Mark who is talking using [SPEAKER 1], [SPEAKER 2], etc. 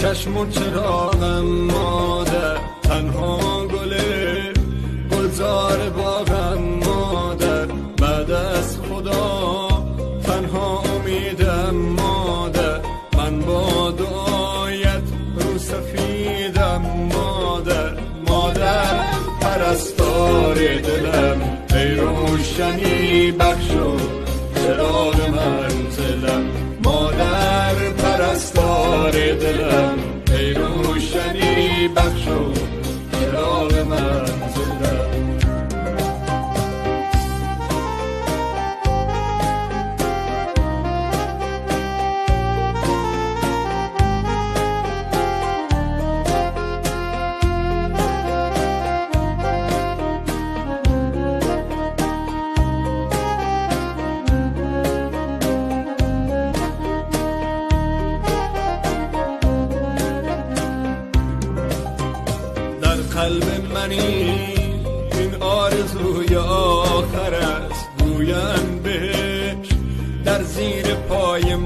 [SPEAKER 1] چشم و چراغم مادر، تنها گلزار باغم مادر، بعد از خدا تنها امیدم مادر، من با دعایت رو سفیدم مادر. مادر پرستار دلم، ای روشنی بخش و چراغ منزلم. مادر پرستار دلم، ای روشنی بخش و چراغ منزلم. قلب منی این آرزوی آخر است، گویم بهش در زیر پای ما